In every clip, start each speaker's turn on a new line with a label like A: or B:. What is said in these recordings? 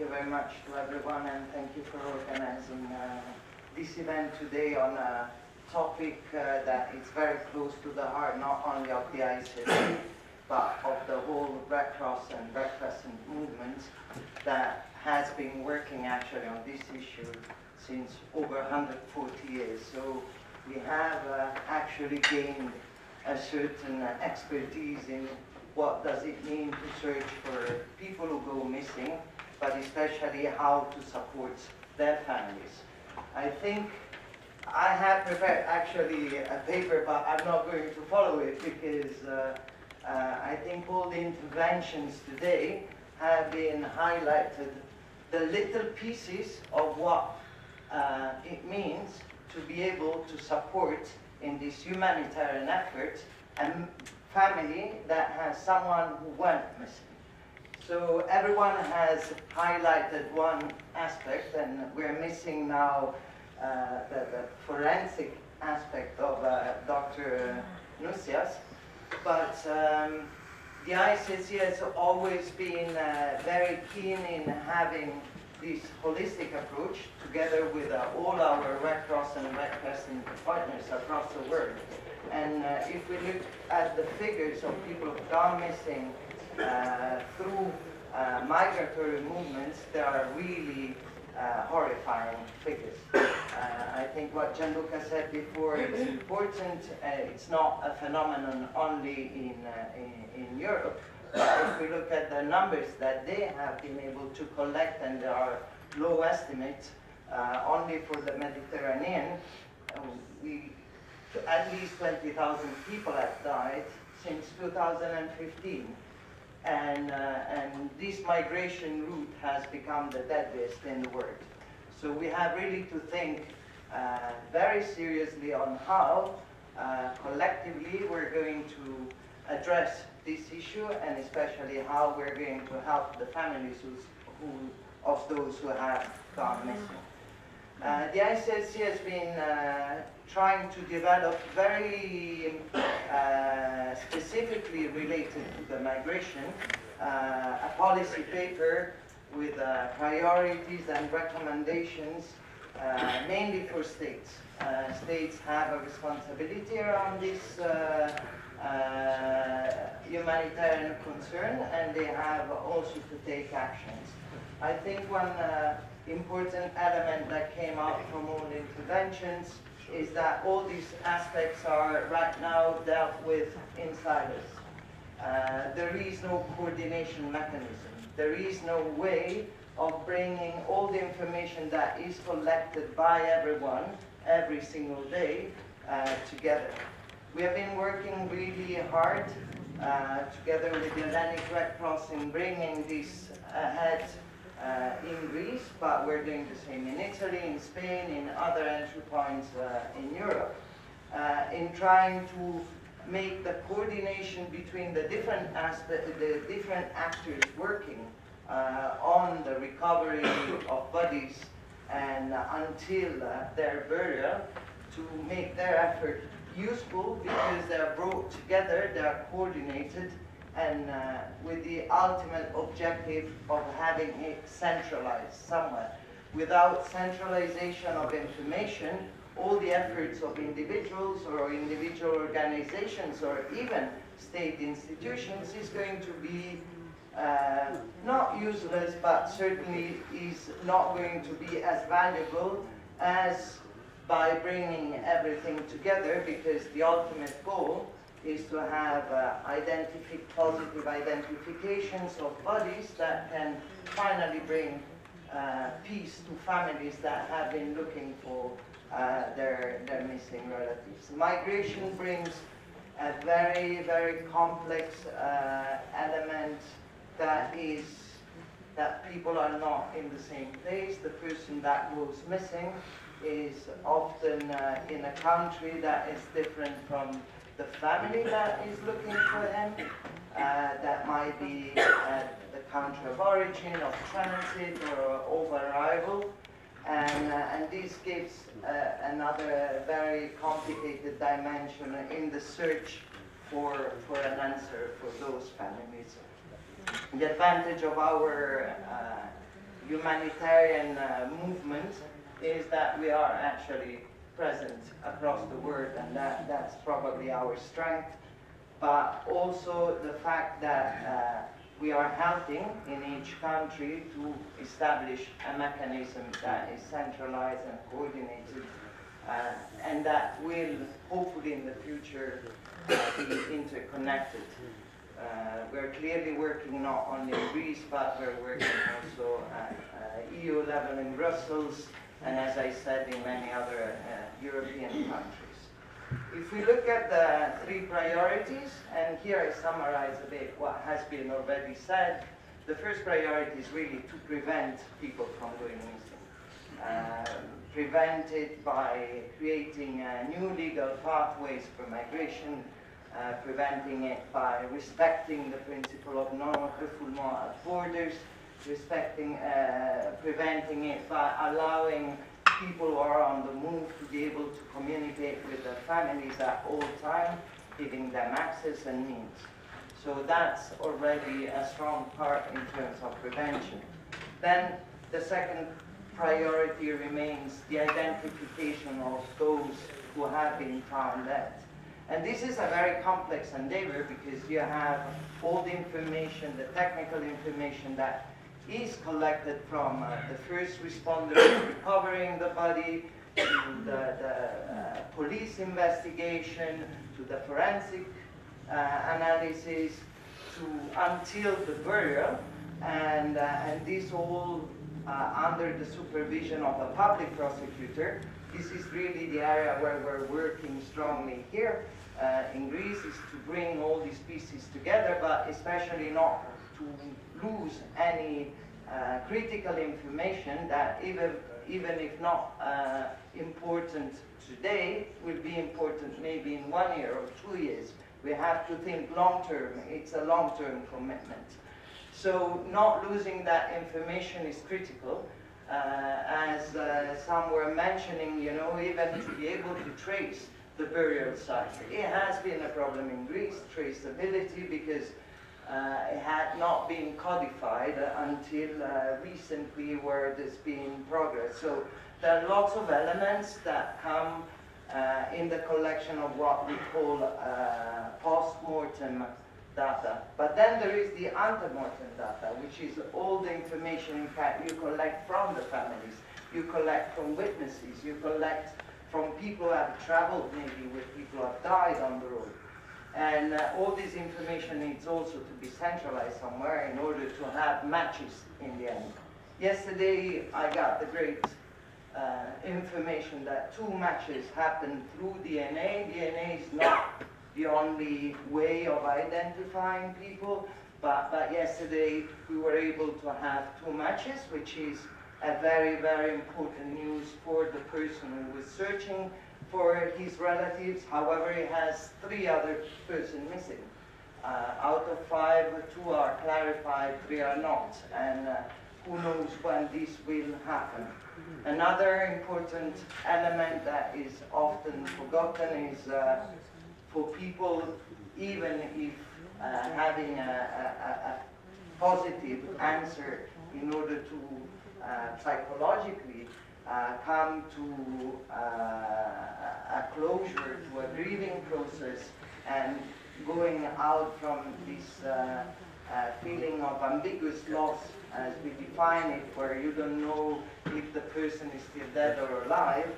A: you very much to everyone, and thank you for organizing this event today on a topic that is very close to the heart, not only of the ICC, but of the whole Red Cross and Red Crescent movement that has been working actually on this issue since over 140 years. So we have actually gained a certain expertise in what does it mean to search for people who go missing, but especially how to support their families. I think I have prepared actually a paper, but I'm not going to follow it because I think all the interventions today have been highlighted the little pieces of what it means to be able to support in this humanitarian effort a family that has someone who went missing. So everyone has highlighted one aspect, and we're missing now the forensic aspect of Dr. Nusias. But the ICC has always been very keen in having this holistic approach together with all our Red Cross and Red Crescent partners across the world. And if we look at the figures of people who've gone missing through migratory movements, they are really horrifying figures. I think what Gianluca said before is important. It's not a phenomenon only in Europe, but if we look at the numbers that they have been able to collect, and there are low estimates, only for the Mediterranean, at least 20,000 people have died since 2015. And this migration route has become the deadliest in the world. So we have really to think very seriously on how collectively we're going to address this issue, and especially how we're going to help the families of those who have gone missing. The ICC has been trying to develop very specifically related to the migration, a policy paper with priorities and recommendations, mainly for states. States have a responsibility around this humanitarian concern, and they have also to take actions. I think one important element that came out from all interventions is that all these aspects are right now dealt with inside us. There is no coordination mechanism. There is no way of bringing all the information that is collected by everyone every single day together. We have been working really hard together with the Hellenic Red Cross in bringing this ahead in Greece, but we're doing the same in Italy, in Spain, in other entry points in Europe, in trying to make the coordination between the different aspects, the different actors working on the recovery of bodies and until their burial, to make their effort useful because they are brought together, they are coordinated, and with the ultimate objective of having it centralized somewhere. Without centralization of information, all the efforts of individuals or individual organizations or even state institutions is going to be not useless, but certainly is not going to be as valuable as by bringing everything together, because the ultimate goal is to have positive identifications of bodies that can finally bring peace to families that have been looking for their missing relatives. Migration brings a very, very complex element that is that people are not in the same place. The person that goes missing is often in a country that is different from the family that is looking for him. That might be the country of origin, of transit, or of arrival. And this gives another very complicated dimension in the search for an answer for those families. The advantage of our humanitarian movement is that we are actually present across the world, and that's probably our strength, but also the fact that we are helping in each country to establish a mechanism that is centralized and coordinated, and that will hopefully in the future be interconnected. We're clearly working not only in Greece, but we're working also at EU level in Brussels, and as I said, in many other European countries. If we look at the three priorities, and here I summarize a bit what has been already said, the first priority is really to prevent people from going missing. Prevent it by creating new legal pathways for migration, preventing it by respecting the principle of non-refoulement at borders, preventing it by allowing people who are on the move to be able to communicate with their families at all times, giving them access and means. So that's already a strong part in terms of prevention. Then the second priority remains the identification of those who have been found dead. And this is a very complex endeavor because you have all the information, the technical information that is collected from the first responders recovering the body, to the police investigation, to the forensic analysis, until the burial, and this all under the supervision of a public prosecutor. This is really the area where we're working strongly here in Greece, is to bring all these pieces together, but especially not to lose any critical information that even if not important today, will be important maybe in 1 year or 2 years. We have to think long-term. It's a long-term commitment. So not losing that information is critical. As some were mentioning, you know, even to be able to trace the burial site. It has been a problem in Greece, traceability, because it had not been codified until recently, where there's been progress. So there are lots of elements that come in the collection of what we call post-mortem data. But then there is the ante-mortem data, which is all the information, in fact, you collect from the families, you collect from witnesses, you collect from people who have traveled maybe with people who have died on the road. And all this information needs also to be centralized somewhere in order to have matches in the end. Yesterday, I got the great information that 2 matches happened through DNA. DNA is not the only way of identifying people, but yesterday we were able to have 2 matches, which is a very, very important news for the person who was searching for his relatives. However, he has 3 other persons missing. Out of 5, 2 are clarified, 3 are not, and who knows when this will happen. Another important element that is often forgotten is for people, even if having a positive answer in order to psychologically come to a closure, to a grieving process, and going out from this feeling of ambiguous loss, as we define it, where you don't know if the person is still dead or alive.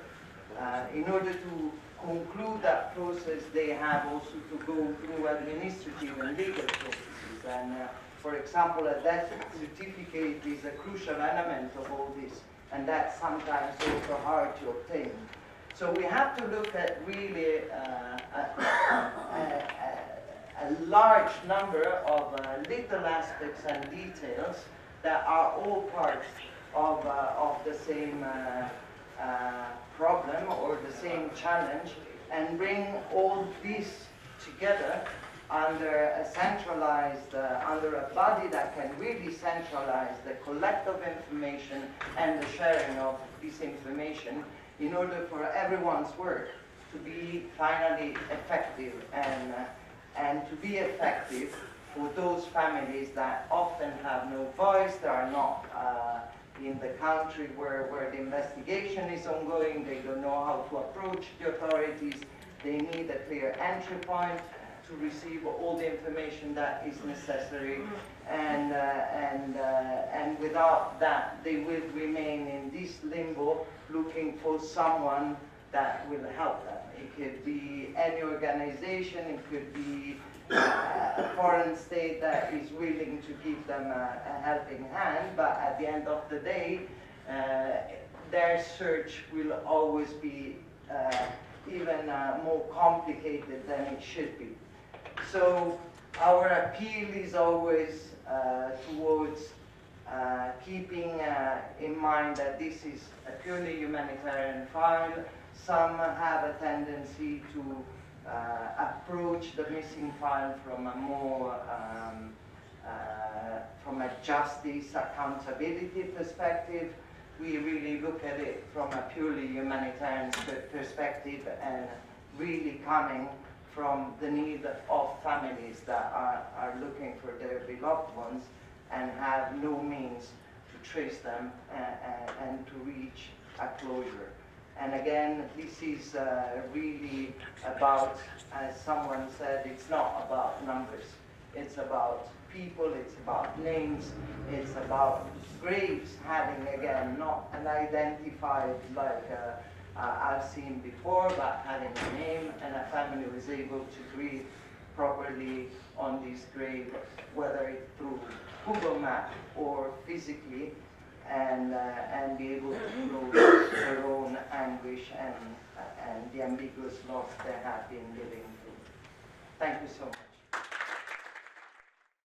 A: In order to conclude that process, they have also to go through administrative and legal processes. And for example, a death certificate is a crucial element of all this, and that's sometimes also hard to obtain. So we have to look at really a large number of little aspects and details that are all part of the same problem or the same challenge, and bring all this together under a centralized, under a body that can really centralize the collective information and the sharing of this information in order for everyone's work to be finally effective, and to be effective for those families that often have no voice, that are not in the country where the investigation is ongoing. They don't know how to approach the authorities. They need a clear entry point to receive all the information that is necessary, and without that, they will remain in this limbo, looking for someone that will help them. It could be any organization, it could be a foreign state that is willing to give them a helping hand, but at the end of the day, their search will always be even more complicated than it should be. So our appeal is always towards keeping in mind that this is a purely humanitarian file. Some have a tendency to approach the missing file from a more from a justice accountability perspective. We really look at it from a purely humanitarian perspective and really coming from the need of families that are looking for their beloved ones and have no means to trace them and to reach a closure. And again, this is really about, as someone said, it's not about numbers. It's about people, it's about names, it's about graves having, again, not an identified like I've seen before, but having a name, and a family was able to grieve properly on this grave, whether it's through Google Maps or physically, and be able to close their own anguish and the ambiguous loss they have been living through. Thank you so much.